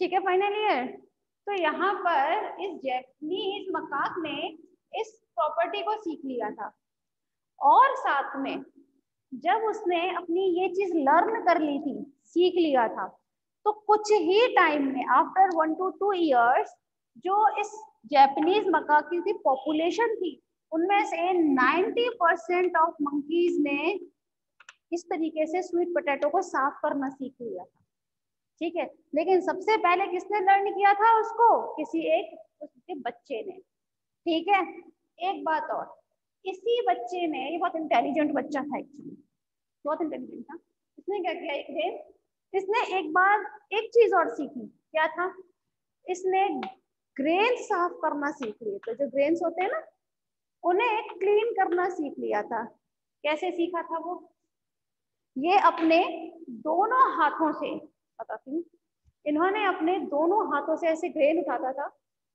ठीक है final year. तो यहाँ पर इस जैपनीज मकाक ने इस प्रॉपर्टी को सीख लिया था, और साथ में जब उसने अपनी ये चीज लर्न कर ली थी, सीख लिया था, तो कुछ ही टाइम में आफ्टर 1 to 2 years जो इस जैपनीज मकाक की पॉपुलेशन थी उनमें से 90% ऑफ मंकीज ने इस तरीके से स्वीट पोटैटो को साफ करना सीख लिया था। ठीक है, लेकिन सबसे पहले किसने लर्न किया था उसको? किसी एक उसके बच्चे ने। ठीक है, एक बात और, इसी बच्चे ने, ये बहुत इंटेलिजेंट बच्चा था एक्चुअली, बहुत इंटेलिजेंट था, इसने क्या किया एक दिन, इसने एक बार एक चीज और सीखी। क्या था? इसने ग्रेन साफ करना सीख लिए। तो जो ग्रेन्स होते हैं ना, उन्हें क्लीन करना सीख लिया था। कैसे सीखा था वो? ये अपने दोनों हाथों से, बताती हूँ, इन्होंने अपने दोनों हाथों से ऐसे ग्रेन उठाता था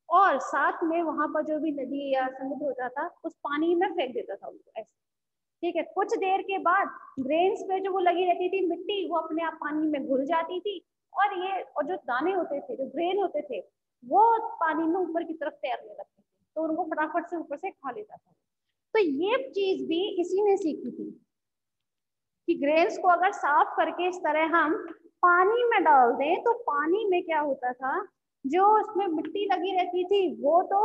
और साथ में वहां पर जो भी नदी या समुद्र होता था उस पानी में फेंक देता था उनको ऐसे। ठीक है, कुछ देर के बाद ग्रेन्स पे जो वो लगी रहती थी मिट्टी, वो अपने आप पानी में घुल जाती थी, और जो दाने होते थे, जो ग्रेन होते थे, वो पानी में ऊपर की तरफ तैरने लगते थे, तो उनको फटाफट से ऊपर से खा लेता था। तो ये चीज भी इसी ने सीखी थी कि ग्रेन्स को अगर साफ करके इस तरह हम पानी में डाल दें तो पानी में क्या होता था, जो उसमें मिट्टी लगी रहती थी वो तो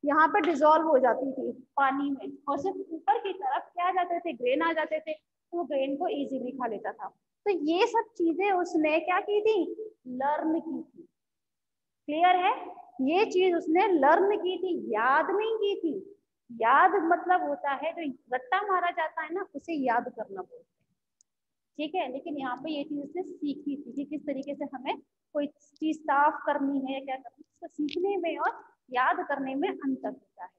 यहाँ पे डिजोल्व हो जाती थी पानी में, और सिर्फ ऊपर की तरफ क्या आ जाते थे, ग्रेन आ जाते थे, तो वो ग्रेन को इजीली खा लेता था। तो ये सब चीजें उसने क्या की थी? लर्न की थी। क्लियर है? ये चीज उसने लर्न की थी, याद नहीं की थी। याद मतलब होता है जो रट्टा मारा जाता है ना, उसे याद करना बोलते हैं। ठीक है, लेकिन यहाँ पे ये चीज उसने सीखी थी कि किस तरीके से हमें कोई चीज साफ करनी है या क्या करनी है, उसको सीखने में और याद करने में अंतर होता है।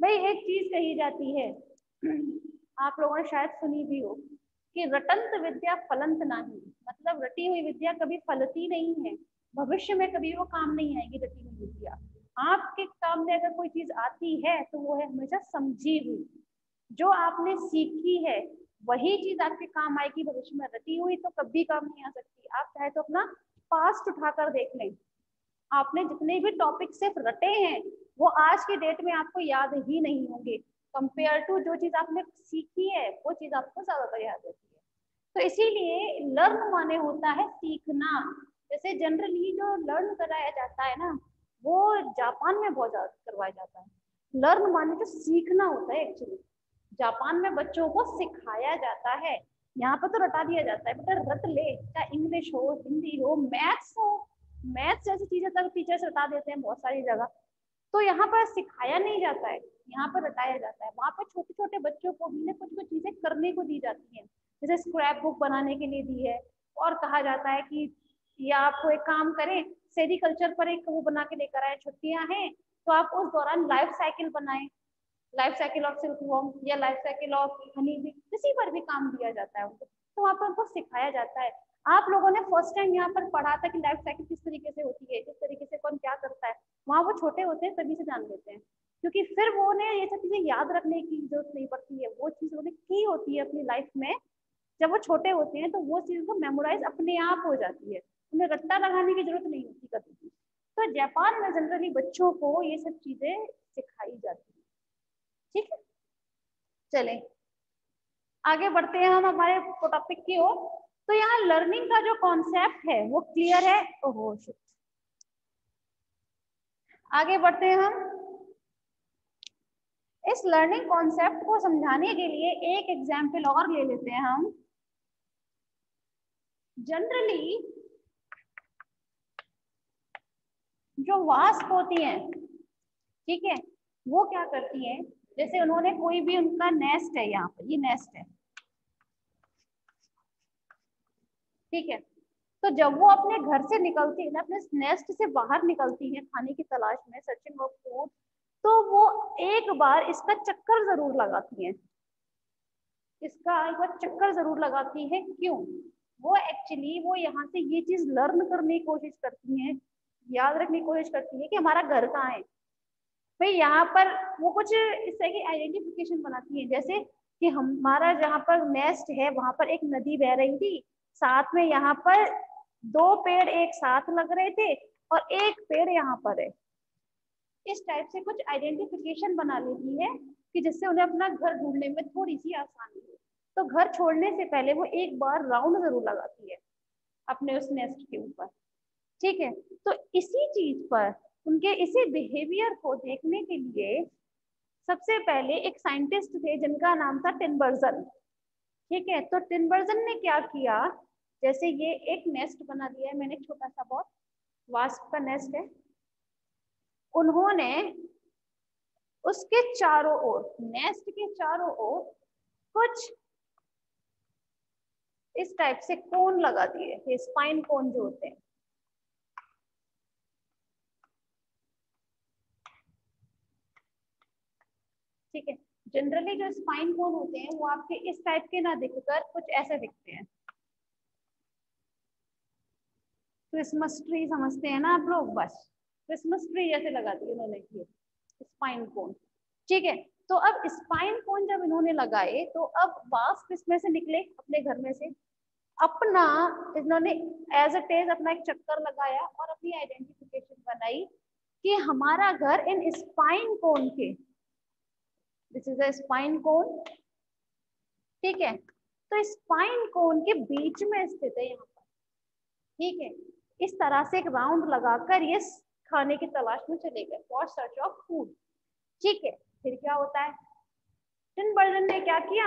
भाई एक चीज कही जाती है, आप लोगों ने शायद सुनी भी हो, कि रटंत विद्या फलंत नहीं, मतलब रटी हुई विद्या कभी फलती नहीं है, भविष्य में कभी वो काम नहीं आएगी रटी हुई विद्या। आपके काम में अगर कोई चीज आती है तो वो है हमेशा समझी हुई, जो आपने सीखी है वही चीज आपके काम आएगी भविष्य में। रटी हुई तो कभी काम नहीं आ सकती। आप चाहे तो अपना पास्ट उठाकर देख लें, आपने जितने भी टॉपिक सिर्फ रटे हैं वो आज की डेट में आपको याद ही नहीं होंगे, कंपेयर टू जो चीज आपने सीखी है वो चीज आपको ज्यादातर याद रहती है। तो इसीलिए लर्न माने होता है सीखना। जैसे जनरली जो लर्न कराया जाता है ना, वो जापान में बहुत ज्यादा करवाया जाता है। लर्न माने जो सीखना होता है एक्चुअली, जापान में बच्चों को सिखाया जाता है। यहाँ पर तो रटा दिया जाता है, बेटा रट ले, चाहे इंग्लिश हो, हिंदी हो, मैथ्स हो, मैथ्स जैसी चीजें तक टीचर्स रटा देते हैं बहुत सारी जगह। तो यहाँ पर सिखाया नहीं जाता है, यहाँ पर रटाया जाता है। वहाँ पर छोटे छोटे बच्चों को भी कुछ कुछ चीजें करने को दी जाती हैं, जैसे स्क्रैप बुक बनाने के लिए दी है, और कहा जाता है कि या आपको एक काम करें, सेरिकल्चर पर एक वो बना के लेकर आए, छुट्टियां हैं तो आप उस दौरान लाइफ साइकिल बनाएं, लाइफ साइकिल ऑफ सिल्कवॉर्म या life cycle of honey bee, किसी पर भी काम दिया जाता है उनको, तो वहाँ पर उनको सिखाया जाता है। आप लोगों ने फर्स्ट टाइम यहाँ पर पढ़ा था कि लाइफ साइकिल किस तरीके से होती है, किस तरीके से कौन क्या करता है, वहाँ वो छोटे होते हैं तभी से जान लेते हैं, क्योंकि फिर वो ने ये सब चीजें याद रखने की जरूरत नहीं पड़ती है, वो चीज उन्हें की होती है अपनी लाइफ में। जब वो छोटे होते हैं तो वो चीज को मेमोराइज अपने आप हो जाती है, उन्हें रट्टा लगाने की जरूरत नहीं होती कभी भी। तो जापान में जनरली बच्चों को ये सब चीजें सिखाई जाती है। ठीक है, चले आगे बढ़ते हैं हम हमारे टॉपिक की ओर। तो यहाँ लर्निंग का जो कॉन्सेप्ट है वो क्लियर है। ओहो शिट, आगे बढ़ते हैं हम। इस लर्निंग कॉन्सेप्ट को समझाने के लिए एक एग्जाम्पल और ले लेते हैं हम। जनरली जो वास्प होती हैं, ठीक है, वो क्या करती हैं, जैसे उन्होंने कोई भी उनका नेस्ट है, यहाँ पर ये नेस्ट है, ठीक है, तो जब वो अपने घर से निकलती है ना, अपने नेस्ट से बाहर निकलती है खाने की तलाश में, सर्चिंग ऑफ फूड, तो वो एक बार इसका चक्कर जरूर लगाती हैं, इसका एक बार चक्कर जरूर लगाती है। क्यों? वो एक्चुअली वो यहाँ से ये चीज लर्न करने की कोशिश करती हैं, याद रखने की कोशिश करती है कि हमारा घर कहाँ है भाई। यहाँ पर वो कुछ इस तरह की आइडेंटिफिकेशन बनाती है, जैसे कि हमारा जहाँ पर नेस्ट है वहां पर एक नदी बह रही थी, साथ में यहाँ पर 2 पेड़ एक साथ लग रहे थे और एक पेड़ यहाँ पर है। इस टाइप से कुछ आइडेंटिफिकेशन बना लेती है कि जिससे उन्हें अपना घर ढूंढने में थोड़ी सी आसानी हो। तो घर छोड़ने से पहले वो एक बार राउंड जरूर लगाती है अपने उस नेस्ट के ऊपर। ठीक है, तो इसी चीज पर, उनके इसी बिहेवियर को देखने के लिए सबसे पहले एक साइंटिस्ट थे जिनका नाम था टिनबर्जन। ठीक है, तो टिनबर्जन ने क्या किया, जैसे ये एक नेस्ट बना दिया है मैंने, छोटा सा बहुत वास्प का नेस्ट है। उन्होंने उसके चारों ओर, नेस्ट के चारों ओर कुछ इस टाइप से कोन लगा दिए, ये स्पाइन कोन जो होते हैं। ठीक है, जनरली जो स्पाइन कोन होते हैं वो आपके इस टाइप के ना दिखकर कुछ ऐसे दिखते हैं। क्रिसमस ट्री समझते हैं ना आप लोग, बस क्रिसमस ट्री जैसे लगा दिए उन्होंने ये स्पाइन कोन। ठीक है, तो अब स्पाइन कोन जब इन्होंने लगाए तो अब वास्प इसमें से निकले अपने घर में से, अपना इन्होंने एज अ टेज अपना एक चक्कर लगाया और अपनी आइडेंटिफिकेशन बनाई कि हमारा घर इन स्पाइन कोन के, दिस इज अ स्पाइन कोन। ठीक है, तो स्पाइन कोन के बीच में स्थित है यहाँ पर। ठीक है, इस तरह से एक राउंड लगाकर ये खाने की तलाश में चले गए, फॉर सर्च ऑफ फूड। ठीक है, फिर क्या होता है, टिनबर्जन ने क्या किया,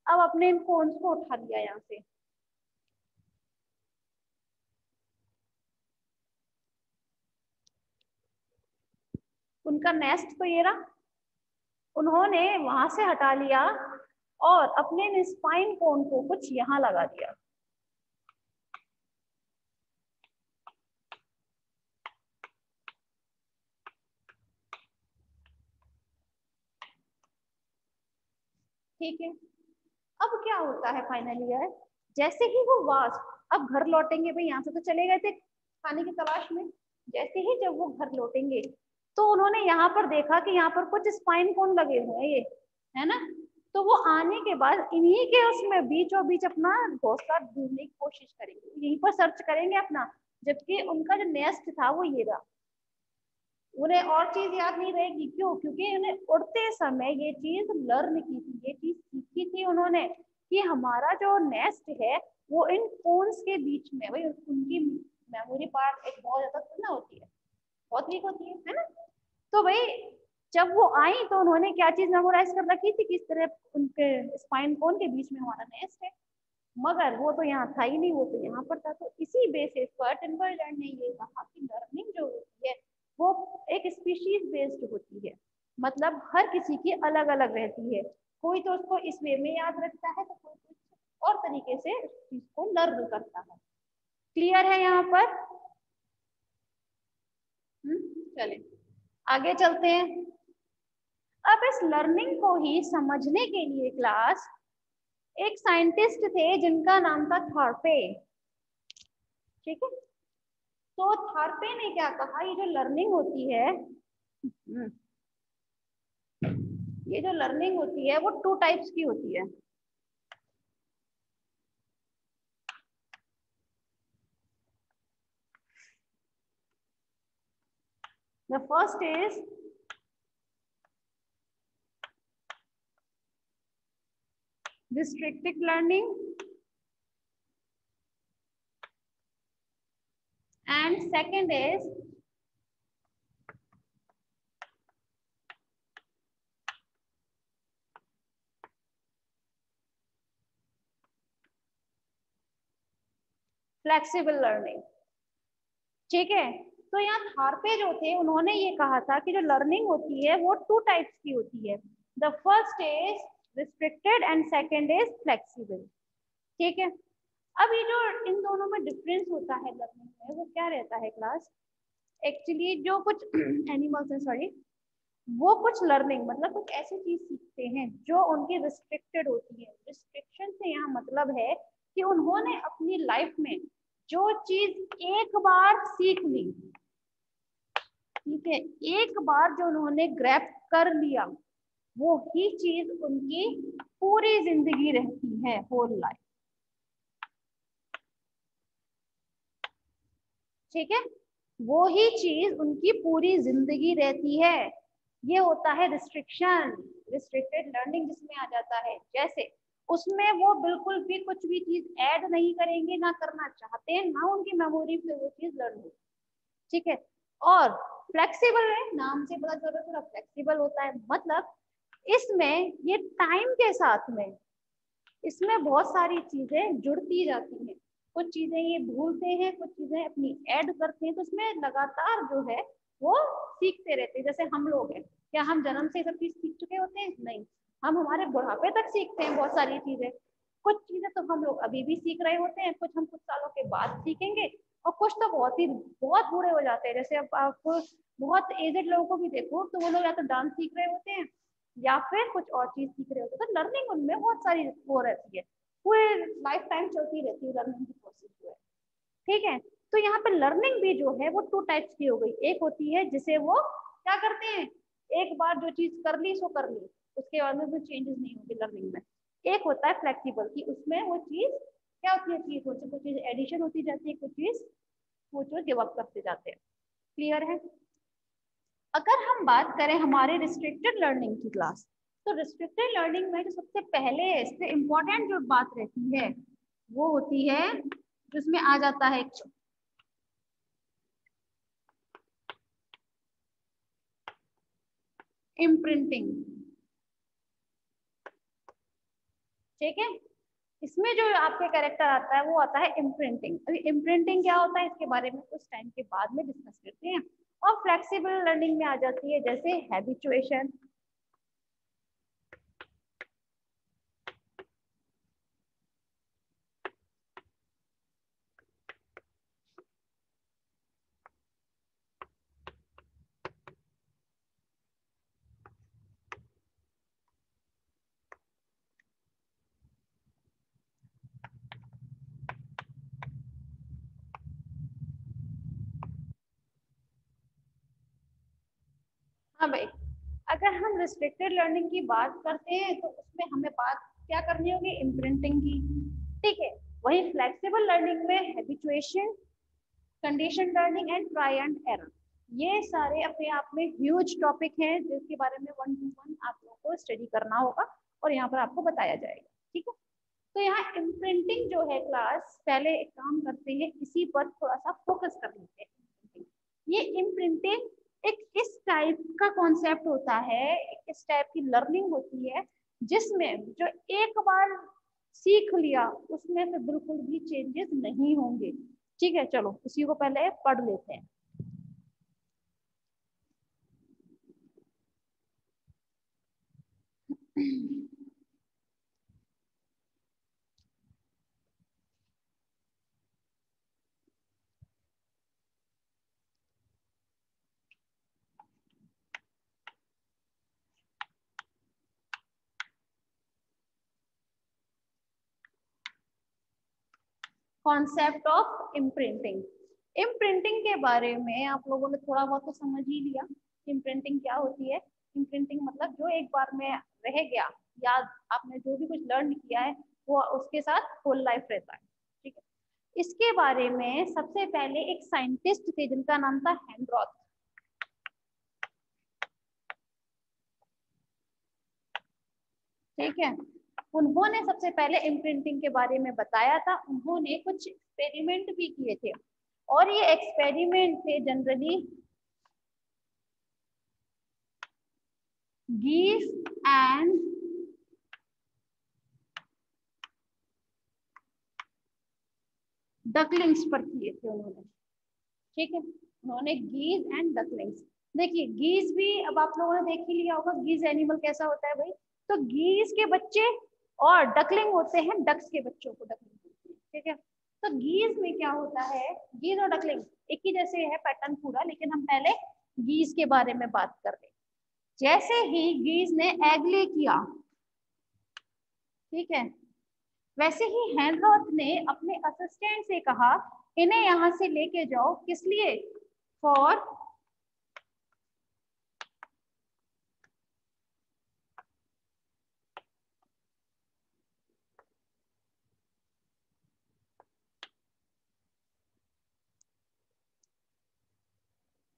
अब अपने इन कोन्स को उठा लिया यहाँ से। उनका नेस्ट तो ये रहा, उन्होंने वहां से हटा लिया और अपने स्पाइन कोन को कुछ यहाँ लगा दिया। ठीक है, अब क्या होता है फाइनली यार, जैसे ही वो वास्प अब घर लौटेंगे, भाई यहाँ से तो चले गए थे खाने की तलाश में, जैसे ही जब वो घर लौटेंगे तो उन्होंने यहाँ पर देखा कि यहाँ पर कुछ स्पाइन कोन लगे हुए हैं, ये है ना। तो वो आने के बाद इन्हीं के उसमें बीचों बीच अपना घोंसला ढूंढने की कोशिश करेंगे, यहीं पर सर्च करेंगे अपना, जबकि उनका जो नेस्ट था वो ये रहा। उन्हें और चीज याद नहीं रहेगी, क्यों, क्योंकि उन्हें उड़ते समय ये चीज लर्न की थी, ये चीज सीखी थी उन्होंने कि हमारा जो नेस्ट है वो इन कोन्स के बीच में, भाई उनकी मेमोरी पार्ट एक बहुत ज्यादा ना होती है, बहुत वीक होती है ना। तो भाई जब वो आई तो उन्होंने क्या चीज मेमोराइज कर रखी थी, किस तरह उनके स्पाइन कोन के बीच में हमारा नेस्ट है, मगर वो तो यहाँ था ही नहीं, वो तो यहाँ पर था। तो इसी बेसिस पर टिनबर्जन ने ये कहा कि लर्निंग जो होती है वो एक स्पीशीज बेस्ड होती है, मतलब हर किसी की अलग अलग रहती है, कोई तो उसको इस वे में याद रखता है तो कोई तो और तरीके से उस चीज को लर्न करता है। क्लियर है यहाँ पर? चलिए आगे चलते हैं। अब इस लर्निंग को ही समझने के लिए क्लास, एक साइंटिस्ट थे जिनका नाम था थॉर्पे। ठीक है, तो थॉर्पे ने क्या कहा, ये जो लर्निंग होती है, ये जो लर्निंग होती है वो 2 टाइप्स की होती है। The first is restricted learning and second is flexible learning। ठीक है, तो यहाँ थॉर्पे जो थे उन्होंने ये कहा था कि जो लर्निंग होती है वो 2 टाइप्स की होती है, the first is restricted and second is flexible. ठीक है, अब ये जो इन दोनों में डिफरेंस होता है लर्निंग में वो क्या रहता है क्लास, एक्चुअली जो कुछ एनिमल्स हैं, सॉरी, वो कुछ लर्निंग मतलब कुछ ऐसी चीज सीखते हैं जो उनकी रिस्ट्रिक्टेड होती है। रिस्ट्रिक्शन से यहाँ मतलब है कि उन्होंने अपनी लाइफ में जो चीज एक बार सीख ली, ठीक है, एक बार जो उन्होंने ग्रैब कर लिया वो ही चीज उनकी पूरी जिंदगी रहती है, होल लाइफ। ठीक है, वो ही चीज उनकी पूरी जिंदगी रहती है। ये होता है रिस्ट्रिक्शन, रिस्ट्रिक्टेड लर्निंग जिसमें आ जाता है। जैसे उसमें वो बिल्कुल भी कुछ भी चीज ऐड नहीं करेंगे, ना करना चाहते हैं, ना उनकी मेमोरी पे वो चीज लर्न हो। ठीक है, और फ्लेक्सिबल है, नाम से पता चल रहा है थोड़ा फ्लेक्सिबल होता है। मतलब इसमें ये टाइम के साथ में इसमें बहुत सारी चीजें जुड़ती जाती हैं। कुछ चीजें ये भूलते हैं, कुछ चीजें अपनी ऐड करते हैं, तो उसमें लगातार जो है वो सीखते रहते हैं। जैसे हम लोग हैं, क्या हम जन्म से सब चीज सीख चुके होते हैं? नहीं, हम हमारे बुढ़ापे तक सीखते हैं बहुत सारी चीजें। कुछ चीजें तो हम लोग अभी भी सीख रहे होते हैं, कुछ हम कुछ सालों के बाद सीखेंगे, और कुछ तो बहुत बूढ़े हो जाते हैं। जैसे अब आप बहुत एजेड लोगों को भी देखो, तो वो लोग या तो डांस सीख रहे होते हैं या फिर कुछ और चीज सीख रहे होते हैं। तो लर्निंग उनमें बहुत सारी वो रहती है, पूरे लाइफ टाइम चलती रहती है लर्निंग की प्रोसेस जो है। ठीक है, तो यहाँ पे लर्निंग भी जो है वो टू टाइप्स की हो गई। एक होती है जिसे वो क्या करते हैं, एक बार जो चीज कर ली सो कर ली, उसके बाद में कोई चेंजेस नहीं होगी लर्निंग में। एक होता है फ्लेक्सिबल, की उसमें वो चीज क्या होती है, चीज होती है, कुछ चीज एडिशन होती जाती है, कुछ चीज वो जो गिव अप करते जाते हैं। क्लियर है? अगर हम बात करें हमारे रिस्ट्रिक्टेड लर्निंग की क्लास, तो रिस्ट्रिक्टेड लर्निंग में जो सबसे पहले इससे इम्पोर्टेंट जो बात रहती है वो होती है, जिसमें आ जाता है इम्प्रिंटिंग। ठीक है, इसमें जो आपके कैरेक्टर आता है वो आता है इम्प्रिंटिंग। अभी इम्प्रिंटिंग क्या होता है इसके बारे में कुछ टाइम के बाद में डिस्कस करते हैं। और फ्लेक्सिबल लर्निंग में आ जाती है जैसे हैबिचुएशन। हाँ भाई, अगर हम रिस्ट्रिक्टेड लर्निंग की बात करते हैं तो उसमें हमें बात क्या करनी होगी, इम्प्रिंटिंग की। ठीक है, वही फ्लेक्सिबल लर्निंग में habituation, condition learning and try and error, ये सारे अपने आप में ह्यूज टॉपिक हैं जिसके बारे में 1 to 1 आप लोगों को स्टडी करना होगा और यहाँ पर आपको बताया जाएगा। ठीक है, तो यहाँ इम्प्रिंटिंग जो है क्लास, पहले एक काम करते हैं इसी पर थोड़ा सा फोकस कर लेते हैं। ये इम्प्रिंटिंग एक इस टाइप का कॉन्सेप्ट होता है, इस टाइप की लर्निंग होती है जिसमें जो एक बार सीख लिया उसमें से बिल्कुल भी चेंजेस नहीं होंगे। ठीक है, चलो उसी को पहले पढ़ लेते हैं। Concept of imprinting. इम्प्रिंटिंग के बारे में आप लोगों ने थोड़ा बहुत तो समझ ही लिया। इम्प्रिंटिंग क्या होती है? इम्प्रिंटिंग मतलब जो एक बार में रह गया, याद आपने जो भी कुछ लर्न किया है वो उसके साथ होल लाइफ रहता है। ठीक है, इसके बारे में सबसे पहले एक साइंटिस्ट थे जिनका नाम था हेनरॉथ। ठीक है, उन्होंने सबसे पहले इम्प्रिंटिंग के बारे में बताया था। उन्होंने कुछ एक्सपेरिमेंट भी किए थे और ये एक्सपेरिमेंट थे जनरली geese एंड डकलिंग्स पर किए थे उन्होंने। ठीक है, उन्होंने गीज एंड डकलिंग्स। देखिए गीज भी अब आप लोगों ने देख ही लिया होगा, गीज एनिमल कैसा होता है भाई। तो गीज के बच्चे और डकलिंग होते हैं डक्स के बच्चों को डकलिंग होते हैं। ठीक है, तो गीज में क्या होता है, गीज और डकलिंग एक ही जैसे है पैटर्न पूरा, लेकिन हम पहले गीज के बारे में बात कर रहे हैं। जैसे ही गीज ने एग ले किया, ठीक है, वैसे ही हेनरॉथ ने अपने असिस्टेंट से कहा इन्हें यहां से लेके जाओ, किस लिए, फॉर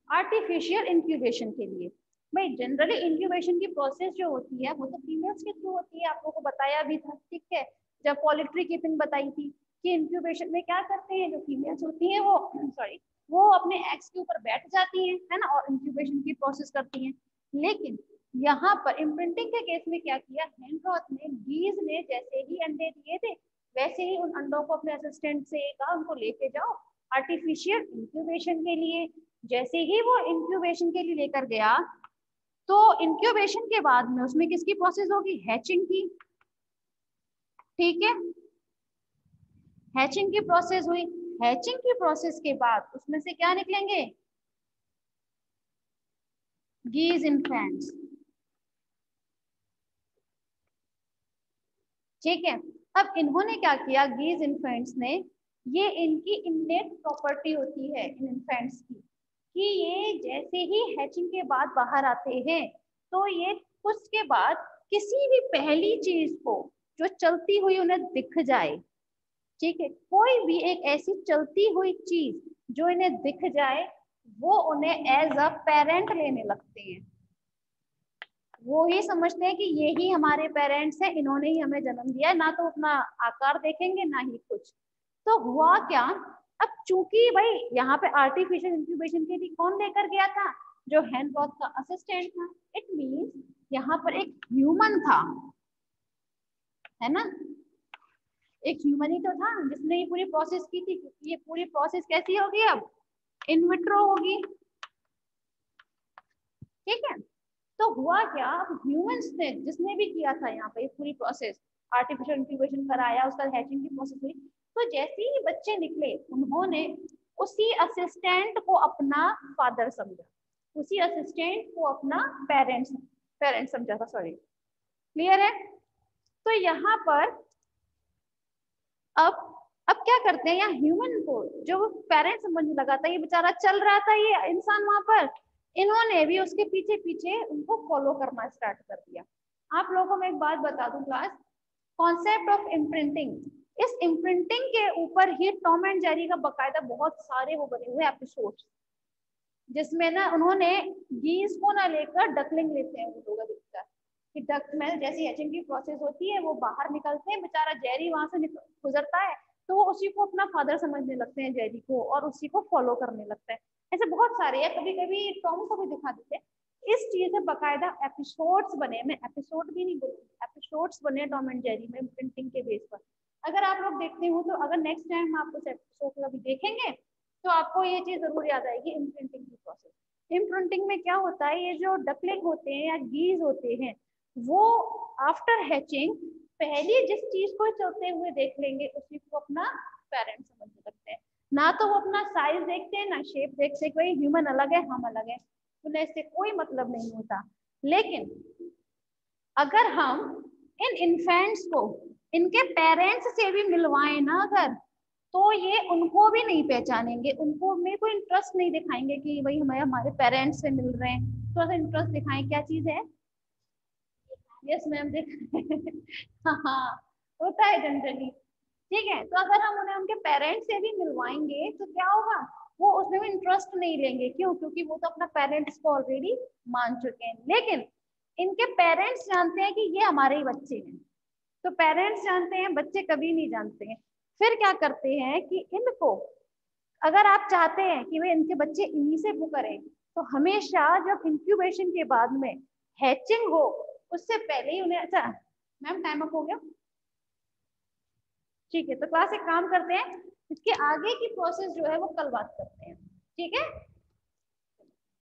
आर्टिफिशियल इंक्यूबेशन के लिए। भाई जनरली इंक्यूबेशन की प्रोसेस जो होती है वो तो फीमेल्स के थ्रू होती है, आप लोगों को बताया भी था, ठीक है, जब पोल्ट्री कीपिंग बताई थी कि इंक्यूबेशन में क्या करते हैं, जो फीमेल्स होती हैं वो सॉरी वो अपने एग्स के ऊपर बैठ जाती हैं, है ना, और इंक्यूबेशन की प्रोसेस करती हैं। लेकिन यहाँ पर इम्प्रिंटिंग के केस में क्या किया, हेनरॉथ ने, बीज ने जैसे ही अंडे दिए थे वैसे ही उन अंडों को अपने असिस्टेंट से कहा उनको लेके जाओ आर्टिफिशियल इंक्यूबेशन के लिए। जैसे ही वो इंक्यूबेशन के लिए लेकर गया तो इंक्यूबेशन के बाद में उसमें किसकी प्रोसेस होगी, हैचिंग की, ठीक है, हैचिंग की प्रोसेस हुई। हैचिंग की प्रोसेस के बाद उसमें से क्या निकलेंगे, गीज इन्फेंट्स, ठीक है। अब इन्होंने क्या किया, गीज इन्फेंट्स ने, ये इनकी इननेट प्रॉपर्टी होती है इन इन्फेंट्स की कि ये जैसे ही हैचिंग के बाद बाहर आते हैं तो ये कुछ के बाद किसी भी पहली चीज को जो चलती हुई उन्हें दिख जाए, ठीक है, कोई भी एक ऐसी चलती हुई चीज जो इन्हें दिख जाए वो उन्हें एज अ पेरेंट लेने लगते हैं। वो ही समझते हैं कि ये ही हमारे पेरेंट्स हैं, इन्होंने ही हमें जन्म दिया है, ना तो अपना आकार देखेंगे ना ही कुछ। तो हुआ क्या, अब चूंकि भाई यहाँ पे आर्टिफिशियल इंक्यूबेशन के लिए कौन लेकर गया था, जो हेनरॉथ का असिस्टेंट था, इट मींस यहाँ पर एक ह्यूमन था, है ना, एक ह्यूमन ही तो था जिसने ये पूरी प्रोसेस की थी, क्योंकि ये पूरी प्रोसेस कैसी होगी, अब इन विट्रो होगी, ठीक है। तो हुआ क्या, ह्यूमंस ने जिसने भी किया था यहाँ पे पूरी प्रोसेस, आर्टिफिशियल इंक्यूबेशन कराया, उसका हैचिंग की प्रोसेस हुई, तो जैसे ही बच्चे निकले उन्होंने उसी असिस्टेंट को अपना फादर समझा, उसी असिस्टेंट को अपना पेरेंट्स पेरेंट समझा था, सॉरी, क्लियर है। तो यहाँ पर अब क्या करते हैं, यहाँ ह्यूमन को जो पेरेंट समझने लगा था, ये बेचारा चल रहा था ये इंसान वहां पर, इन्होंने भी उसके पीछे पीछे उनको फॉलो करना स्टार्ट कर दिया। आप लोगों को मैं एक बात बता दूं क्लास, कॉन्सेप्ट ऑफ इम्प्रिंटिंग, इस इम्प्रिंटिंग के ऊपर ही टॉम एंड जेरी का बकायदा बहुत सारे वो बने हुए एपिसोड्स, जिसमें ना उन्होंने गीज को ना लेकर डकलिंग लेते हैं वो लोग अधिकतर, कि डक में जैसी हैचिंग की प्रोसेस होती है वो बाहर निकलते हैं, बेचारा जेरी वहां से गुजरता है तो वो उसी को अपना फादर समझने लगते हैं जेरी को, और उसी को फॉलो करने लगता है। ऐसे बहुत सारे है, कभी कभी टॉम को भी दिखा देते हैं। इस चीज से बकायदा एपिसोड्स बने, मैं एपिसोड भी नहीं बोलूंगी, एपिसोड्स बने टॉम एंड जेरी में प्रिंटिंग के बेस पर। अगर आप लोग देखते हो तो अगर नेक्स्ट टाइम आप उस एपिसोड कभी देखेंगे तो आपको ये चीज जरूर याद आएगी, इम्प्रिंटिंग की प्रोसेस। इम्प्रिंटिंग में क्या होता है, ये जो डकलिंग होते हैं या गीज होते हैं वो आफ्टर हैचिंग पहले जिस चीज को चलते हुए देख लेंगे उसी को अपना पेरेंट समझने लगते हैं, ना तो वो अपना साइज देखते हैं ना शेप देखते हैं, कोई ह्यूमन अलग है हम अलग है, उन्हें इससे कोई मतलब नहीं होता। लेकिन अगर हम इन इन्फेंट्स को इनके पेरेंट्स से भी मिलवाएं ना अगर, तो ये उनको भी नहीं पहचानेंगे, उनको में कोई इंटरेस्ट नहीं दिखाएंगे कि भाई हमें हमारे पेरेंट्स से मिल रहे हैं, थोड़ा सा इंटरेस्ट दिखाएं, क्या चीज है, यस मैम हाँ होता है जनरली, ठीक है। तो अगर हम उन्हें उनके पेरेंट्स से भी मिलवाएंगे तो क्या होगा, वो उसमें भी इंटरेस्ट नहीं लेंगे, क्यों, क्योंकि वो तो अपना पेरेंट्स को ऑलरेडी मान चुके हैं। लेकिन इनके पेरेंट्स जानते हैं कि ये हमारे ही बच्चे हैं, तो पेरेंट्स जानते हैं, बच्चे कभी नहीं जानते हैं। फिर क्या करते हैं कि इनको, अगर आप चाहते हैं कि वे इनके बच्चे इन्हीं से वो करें, तो हमेशा जब इंक्यूबेशन के बाद में हैचिंग हो उससे पहले ही उन्हें, अच्छा मैम टाइम अप हो गया, ठीक है, तो क्लास एक काम करते हैं, इसके आगे की प्रोसेस जो है वो कल बात करते हैं, ठीक है।